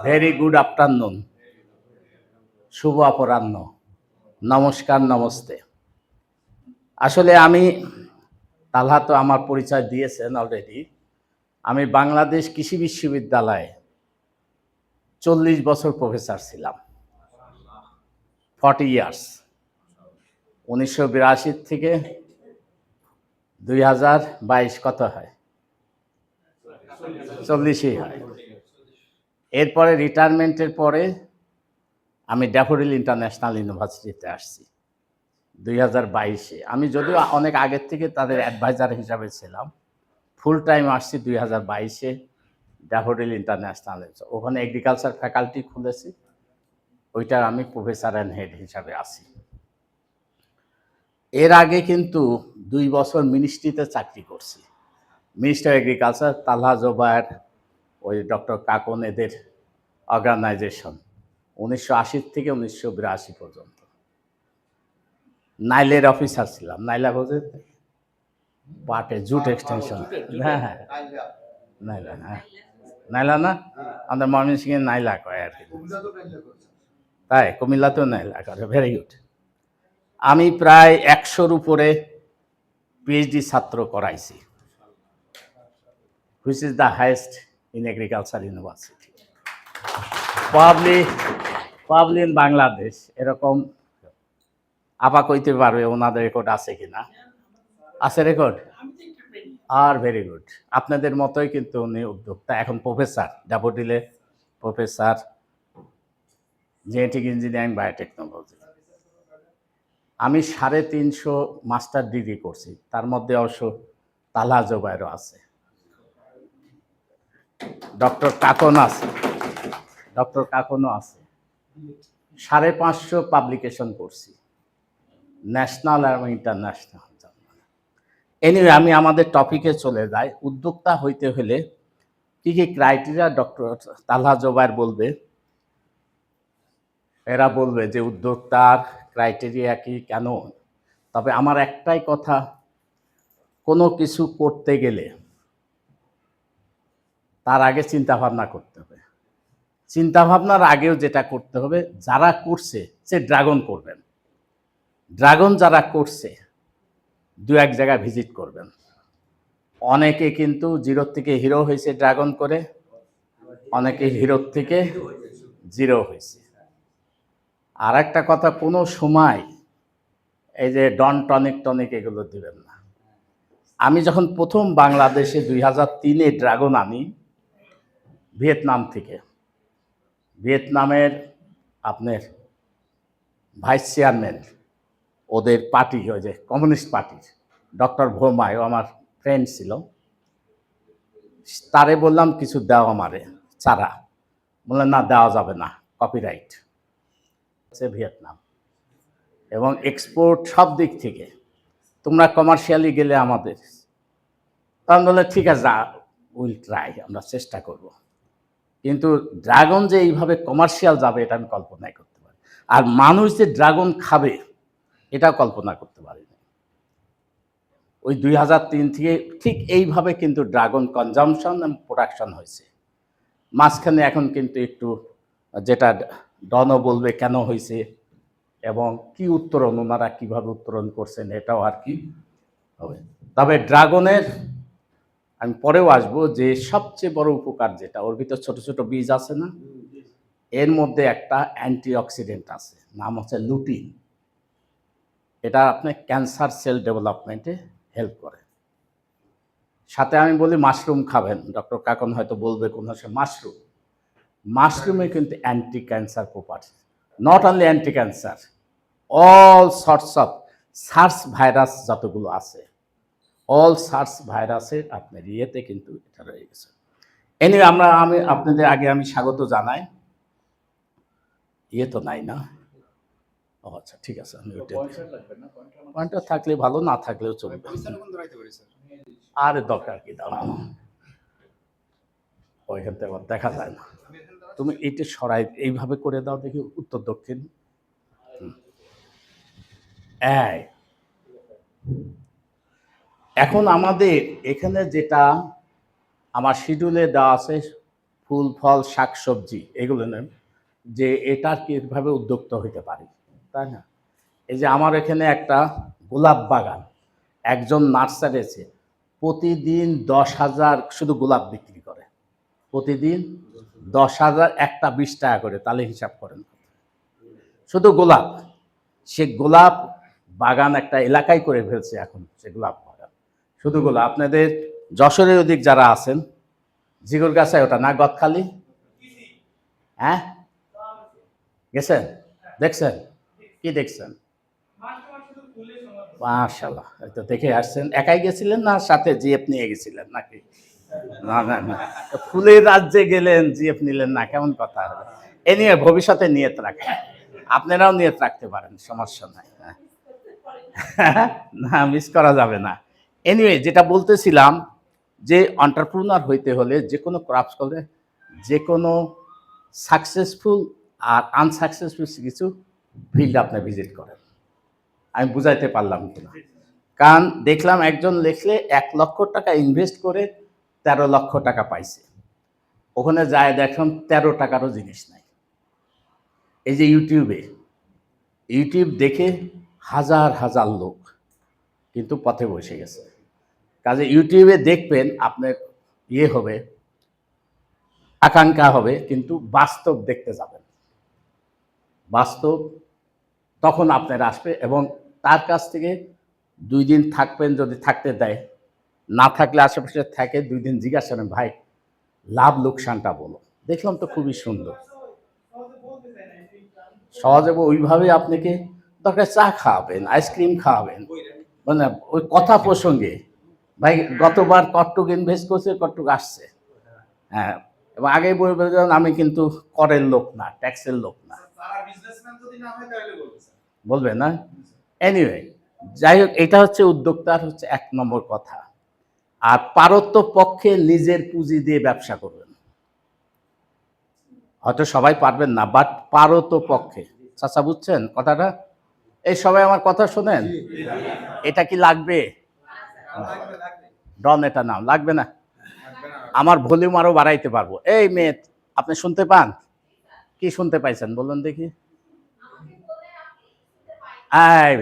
Very good afternoon, শুভ অপরাহ্ন, নমস্কার, নমস্তে। আসলে আমি তালহা তো আমার পরিচয় দিয়েছেন অলরেডি। আমি বাংলাদেশ কৃষি বিশ্ববিদ্যালয়ে 40 বছর প্রফেসর ছিলাম। 40 ইয়ার্স। 1982 থেকে 2022 কত হয়? 40ই হয়। এরপরে রিটায়ারমেন্টের পরে আমি ড্যাফোডিল ইন্টারন্যাশনাল ইউনিভার্সিটিতে আসছি 2022-এ। আমি যদিও অনেক আগের থেকে তাদের অ্যাডভাইজার হিসাবে ছিলাম। ফুল টাইম আসছি 2022-এ ড্যাফোডিল ইন্টারন্যাশনাল। ওখানে এগ্রিকালচার ফ্যাকাল্টি খুলেছি, ওইটার আমি প্রফেসর অ্যান্ড হেড হিসাবে আছি। এর আগে কিন্তু 2 বছর মিনিস্ট্রিতে চাকরি করছি। মিনিস্টার এগ্রিকালচার, তালহা জোবায়ের, ওই ডক্টর কাকন এদের অর্গানাইজেশন 1980 থেকে 1982 পর্যন্ত। নাইলের অফিসার ছিলাম। নাইলা বোঝে? পাটে জুট এক্সটেনশন। হ্যাঁ হ্যাঁ, নাইলা, হ্যাঁ নাইলা না, আমাদের ময়মনসিংহে নাইলা কয় আর কি। তাই কুমিল্লাতেও নাইলা করে। Very good. আমি প্রায় 100-র উপরে পিএইচডি ছাত্র করাইছি, which is the highest in agriculture university probably in Bangladesh. এরকম আপা কইতে পারবে ওনাদের রেকর্ড আছে কিনা। আছে রেকর্ড? Are very good. আপনাদের মতোই কিন্তু উনি উদ্যোক্তা, এখন প্রফেসর, ড্যাফোডিলে প্রফেসর জেনেটিক ইঞ্জিনিয়ারিং বায়োটেকনোলজি। আমি 350 মাস্টার ডিগ্রি করছি, তার মধ্যে অবশ্য তালহা জোবায়েরও আছে, ডক্টর কাকন আছে, ডক্টর কাকনও আছে। 550 পাবলিকেশন করছি, ন্যাশনাল এবং ইন্টারন্যাশনাল। এনিওয়ে, আমি আমাদের টপিকে চলে যাই। উদ্যোক্তা হইতে হলে কী কী ক্রাইটেরিয়া ডক্টর তালহা জোবায়ের বলবে। এরা বলবে যে উদ্যোক্তার ক্রাইটেরিয়া কি, কেন। তবে আমার একটাই কথা, কোনো কিছু করতে গেলে তার আগে চিন্তাভাবনা করতে হবে। চিন্তাভাবনার আগেও যেটা করতে হবে, যারা করছে সে ড্রাগন করবেন। ড্রাগন যারা করছে 2-1 জায়গায় ভিজিট করবেন। অনেকে কিন্তু জিরো থেকে হিরো হয়েছে ড্রাগন করে, অনেকে হিরো থেকে জিরো হয়েছে। আর একটা কথা, কোনো সময় এই যে ডন টনিক এগুলো দিবেন না। আমি যখন প্রথম বাংলাদেশে 2003-এ ড্রাগন আনি ভিয়েতনাম থেকে, ভিয়েতনামের আপনার ভাইস চেয়ারম্যান ওদের পার্টি, ওই যে কমিউনিস্ট পার্টির ডক্টর ভোমায়, ও আমার ফ্রেন্ড ছিল, তারে বললাম কিছু দাও আমারে চারা। বললেন না, দেওয়া যাবে না, কপিরাইট। হচ্ছে ভিয়েতনাম এবং এক্সপোর্ট সব দিক থেকে তোমরা কমার্শিয়ালি গেলে আমাদের। তখন বললে ঠিক আছে, উইল ট্রাই, আমরা চেষ্টা করব। কিন্তু ড্রাগন যে এইভাবে কমার্শিয়াল যাবে এটা আমি কল্পনাই করতে পারি, আর মানুষ যে ড্রাগন খাবে এটাও কল্পনা করতে পারি না। ওই 2003 থেকে ঠিক এইভাবে কিন্তু ড্রাগন কনজামশন এবং প্রোডাকশন হয়েছে। মাঝখানে এখন কিন্তু একটু, যেটা ডনও বলবে কেন হয়েছে এবং কি উত্তরণ, ওনারা কীভাবে উত্তরণ করছেন এটাও আর কি হবে। তবে ড্রাগনের আমি পরেও আসবো, যে সবচেয়ে বড় উপকার যেটা, ওর ভিতর ছোট ছোট বীজ আছে না, এর মধ্যে একটা অ্যান্টিঅক্সিডেন্ট আছে, নাম হচ্ছে লুটিন। এটা আপনার ক্যান্সার সেল ডেভেলপমেন্টে হেল্প করে। সাথে আমি বলি মাশরুম খাবেন, ডক্টর কাকন হয়তো বলবে কোন মাশরুমে কিন্তু anti cancer property, not only anti cancer, all sorts of SARS virus যতগুলো আছে, অল সার্স ভাইরাসের আপনার ইয়েতে কিন্তু এটা রয়ে গেছে। এনিওয়ে, আমি আপনাদের আগে আমি স্বাগত জানাই। ইয়ে তো নাই না? ও আচ্ছা, ঠিক আছে, আমি পয়েন্টার থাকলে ভালো, না থাকলেও চলবে। আর দরকার কি দাঁড়ানো, ওইখান থেকে আবার দেখা যায় না। তুমি এইটা সরাই এইভাবে করে দাও দেখি, উত্তর দক্ষিণ। এখন আমাদের এখানে যেটা আমার শিডিউলে দেওয়া আছে, ফুল ফল শাকসবজি এগুলো নেন, যে এটার কীভাবে উদ্যোক্তা হইতে পারি, তাই না? এই যে আমার এখানে একটা গোলাপ বাগান, একজন নার্সারি আছে, প্রতিদিন 10,000 শুধু গোলাপ বিক্রি করে, প্রতিদিন 10,000, একটা 20 টাকা করে, তাহলে হিসাব করেন শুধু গোলাপ। সে গোলাপ বাগান একটা এলাকায় করে ফেলছে এখন, সে গোলাপ বাগান শুধু গোলাপ। আপনাদের যশোরের ওদিক যারা আছেন, জিগরগাছায় ওটা না, গদখালি, হ্যাঁ গেছেন, দেখছেন, কি দেখছেন? মাশাআল্লাহ, তো দেখে আসছেন। একাই গেছিলেন না সাথে জিএফ নিয়ে গেছিলেন নাকি? না না না, ফুলের রাজ্যে গেলেন, জিএফ নিলেন না, কেমন কথা হবে? এ নিয়ে ভবিষ্যতে নিয়ত রাখেন, আপনারাও নিয়ত রাখতে পারেন, সমস্যা নাই। না, মিস করা যাবে না। এনিওয়ে, যেটা বলতেছিলাম যে এন্টারপ্রেনার হইতে হলে যে কোনো ক্রাফটস করে, যে কোনো সাকসেসফুল আর আনসাকসেসফুল কিছু ফিল্ড আপনি ভিজিট করেন। আমি বুঝাইতে পারলাম কিনা? কারণ দেখলাম একজন লিখলে 1,00,000 টাকা ইনভেস্ট করে 13 লক্ষ টাকা পাইছে, ওখানে যায় দেখলাম 13 টাকারও জিনিস নাই। এই যে ইউটিউব দেখে হাজার হাজার লোক কিন্তু পথে বসে গেছে। কাজে ইউটিউবে দেখবেন আপনার ইয়ে হবে, আকাঙ্ক্ষা হবে, কিন্তু বাস্তব দেখতে যাবেন, বাস্তব তখন আপনার আসবে, এবং তার কাছ থেকে 2 দিন থাকবেন, যদি থাকতে দেয়, না থাকলে আশেপাশে থাকে 2 দিন জিজ্ঞাসা করেন, ভাই লাভ লোকসানটা বলো। দেখলাম তো খুবই সুন্দর, সহজে ওইভাবে আপনাকে দরকার চা খাওয়াবেন, আইসক্রিম খাওয়াবেন, মানে ওই কথা প্রসঙ্গে, ভাই গতবার কটটুক ইনভেস্ট করছে, কটটুক আসছে, হ্যাঁ, এবং আগেই বলবেন আমি কিন্তু করের লোক না, ট্যাক্সের লোক না, বলবেন না? এনিওয়ে, যাই হোক, এটা হচ্ছে উদ্যোক্তার হচ্ছে 1 নম্বর কথা। আর পারত্য পক্ষে নিজের পুঁজি দিয়ে ব্যবসা করবেন। হয়তো সবাই পারবেন না, বাট পারত্য পক্ষে, চাচা বুঝছেন কথাটা? এই সবাই আমার কথা শোনেন, এটা কি লাগবে? ডন, এটা নাও, লাগবে না, আমার ভলিউম আরো বাড়াইতে পারবো। এই মেয়ে, আপনি শুনতে পান? কি শুনতে পাইছেন বলুন দেখি?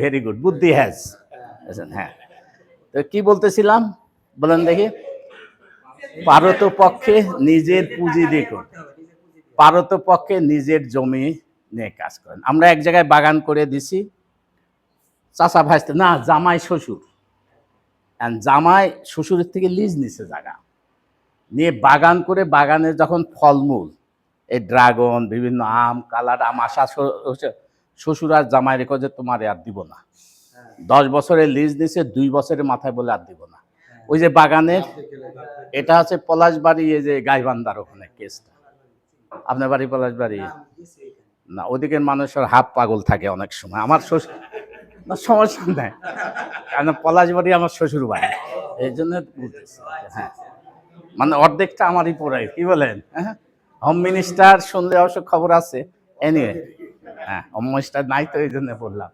ভেরি গুড, বুদ্ধি হ্যাজ। হ্যাঁ, তো কি বলতেছিলাম বলেন দেখি? পারত পক্ষে নিজের পুঁজি দিয়ে করতে, পারত পক্ষে নিজের জমি নিয়ে কাজ করেন। আমরা এক জায়গায় বাগান করে দিছি, চাচা ভাইস্তে না, জামাই শ্বশুর, জামাই শ্বশুরের থেকে লিজ নিছে জায়গা নিয়ে, বাগান করে, বাগানে যখন ফলমূল, এই ড্রাগন, বিভিন্ন আম, কালার আম আসা, শ্বশুর আর জামাই রেখো যে তোমার আর দিব না, 10 বছরের লিজ নিছে, 2 বছরের মাথায় বলে আর দিব না। ওই যে বাগানের, এটা হচ্ছে পলাশবাড়ি, এই যে গাইবান্ধার ওখানে কেসটা। আপনার বাড়ি পলাশবাড়ি না? ওদিকের মানুষের হাফ পাগল থাকে অনেক সময়। আমার শ্বশুর, না সমস্যা নেই, কারণ পলাশবাড়ি আমার শ্বশুর বাড়ি, এই জন্য বলতেছি। হ্যাঁ, মানে অর্ধেকটা আমারই পড়াই, কি বলেন? হ্যাঁ, হোম মিনিস্টার শুনলে অবশ্য খবর আছে। এনিওয়ে, হ্যাঁ, হোম মিনিস্টার নাই তো, এই জন্য বললাম।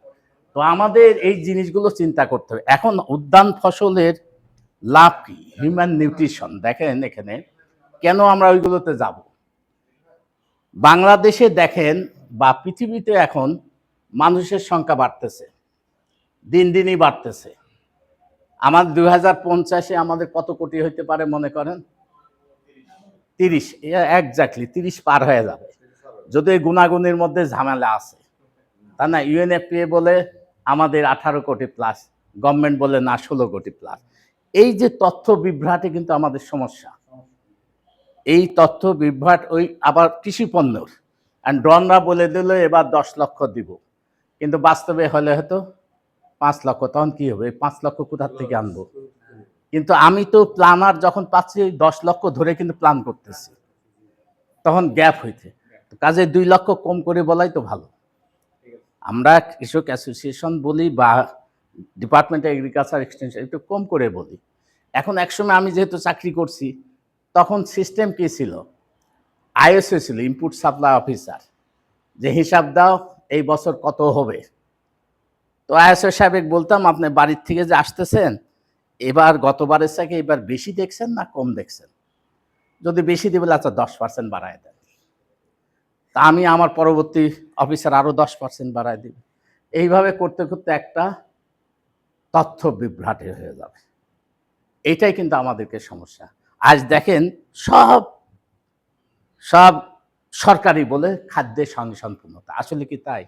তো আমাদের এই জিনিসগুলো চিন্তা করতে হবে। এখন উদ্যান ফসলের লাভ কি? Human nutrition. দেখেন এখানে কেন আমরা ওইগুলোতে যাব। বাংলাদেশে দেখেন বা পৃথিবীতে এখন মানুষের সংখ্যা বাড়তেছে, দিন দিনই বাড়তেছে। আমাদের 2050-এ আমাদের কত কোটি হইতে পারে মনে করেন? 30, একজাক্টলি 30 পার হয়ে যাবে, যদি গুণাগুণের মধ্যে ঝামেলা আছে, তা না? ইউএনএফপিএ বলে আমাদের 18 কোটি প্লাস, গভর্নমেন্ট বলে না 16 কোটি প্লাস। এই যে তথ্য বিভ্রাটে কিন্তু আমাদের সমস্যা। এই তথ্য বিভ্রাট, ওই আবার কৃষি পণ্যর, ড্রোনরা বলে দিল এবার 10 লক্ষ দিব, কিন্তু বাস্তবে হলে হয়তো 5 লক্ষ, তখন কি হবে? 5 লক্ষ কোথার থেকে আনবো? কিন্তু আমি তো প্ল্যানার যখন পাচ্ছি 10 লক্ষ ধরে কিন্তু প্ল্যান করতেছি, তখন গ্যাপ হইতে, কাজে 2 লক্ষ কম করে বলাই তো ভালো। আমরা কৃষক অ্যাসোসিয়েশন বলি বা ডিপার্টমেন্ট অফ এগ্রিকালচার এক্সটেনশন একটু কম করে বলি। এখন একসময় আমি যেহেতু চাকরি করছি, তখন সিস্টেম কী ছিল? আইএসও ছিল, ইনপুট সাপ্লাই অফিসার, যে হিসাব দাও এই বছর কত হবে। তো আইএসও সাহেব বলতাম, আপনি বাড়ির থেকে যে আসতেছেন, এবার গতবারের থেকে এবার বেশি দেখছেন না কম দেখছেন? যদি বেশি দিবে আচ্ছা 10% বাড়ায় দেন, তা আমি আমার পরবর্তী অফিসার আরও 10% বাড়ায় দিবে। এইভাবে করতে করতে একটা তথ্য বিভ্রাটে হয়ে যাবে। এইটাই কিন্তু আমাদেরকে সমস্যা। আজ দেখেন সব সব সরকারি বলে খাদ্যের স্বয়ংসম্পূর্ণতা, আসলে কি তাই?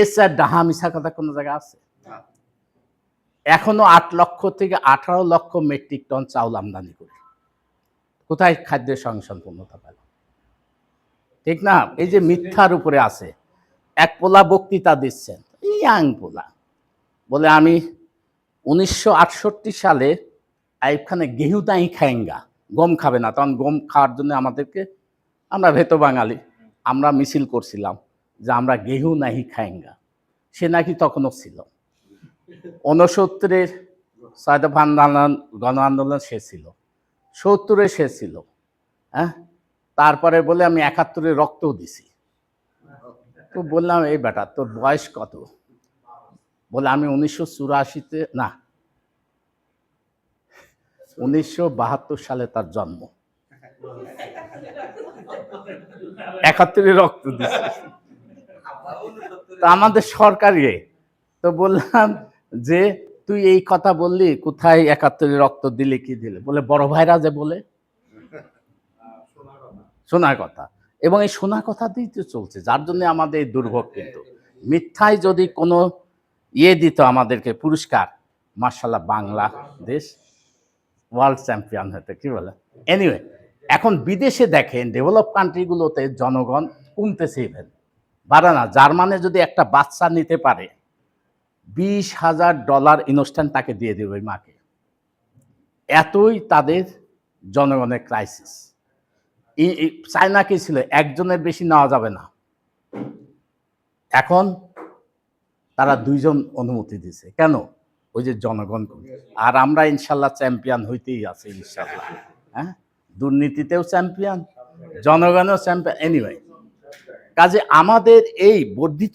এর স্যার ডাহা মিশা কথা কোনো জায়গায় আছে? এখনো 8 লক্ষ থেকে 18 লক্ষ মেট্রিক টন চাউল আমদানি করি, কোথায় খাদ্যের স্বয়ংসম্পূর্ণতা পেল? ঠিক না? এই যে মিথ্যার উপরে আছে। এক পোলা বক্তৃতা দিচ্ছেন, ইয়াং পোলা, বলে আমি 1968 সালে আইয়ুব খানে গেহু তাই খায়েঙ্গা, গম খাবে না, তখন গম খাওয়ার জন্য আমাদেরকে, আমরা ভেতো বাঙালি, আমরা মিছিল করছিলাম যে আমরা গেহু নাহি খায়েঙ্গা। সে নাকি তখনও ছিল 69-এর সয়দব আন্দোলন, গণ আন্দোলন সে ছিল, 70-এ সে ছিল, হ্যাঁ। তারপরে বলে আমি 71-এ রক্তও দিছি। তো বললাম এই বেটা তোর বয়স কত? বলে আমি 1984-তে না 1972 সালে তার জন্ম, 71-এ রক্ত দিছে। তো আমাদের সরকারি, তো বললাম যে তুই এই কথা বললি, কোথায় 71-এ রক্ত দিলে কি দিলে? বলে বড় ভাইরা যে বলে শোনার কথা, এবং এই শোনা কথা দিয়েই তো চলছে, যার জন্য আমাদের এই দুর্ভোগ। কিন্তু মিথ্যায় যদি কোনো দিত আমাদেরকে পুরস্কার, মাশাআল্লাহ বাংলাদেশ ওয়ার্ল্ড চ্যাম্পিয়ন হতে, কি বলে? এনিওয়ে, এখন বিদেশে দেখেন ডেভেলপ কান্ট্রিগুলোতে জনগণ কমতেছে, ইভেন বাড়ে না। জার্মানে যদি একটা বাচ্চা নিতে পারে, $20,000 ইনস্ট্যান্ট তাকে দিয়ে দেবে ওই মাকে, এতই তাদের জনগণের ক্রাইসিস। চায়না কি ছিল, একজনের বেশি নেওয়া যাবে না, এখন তারা 2 জন অনুমতি দিছে। কেন? ওই যে জনগণ। আর আমরা ইনশাল্লাহ চ্যাম্পিয়ন হইতেই আছে ইনশাল্লাহ, হ্যাঁ, দুর্নীতিতেও চ্যাম্পিয়ন, জনগণেও চ্যাম্পিয়ন। এনিওয়ে, কাজে আমাদের এই বর্ধিত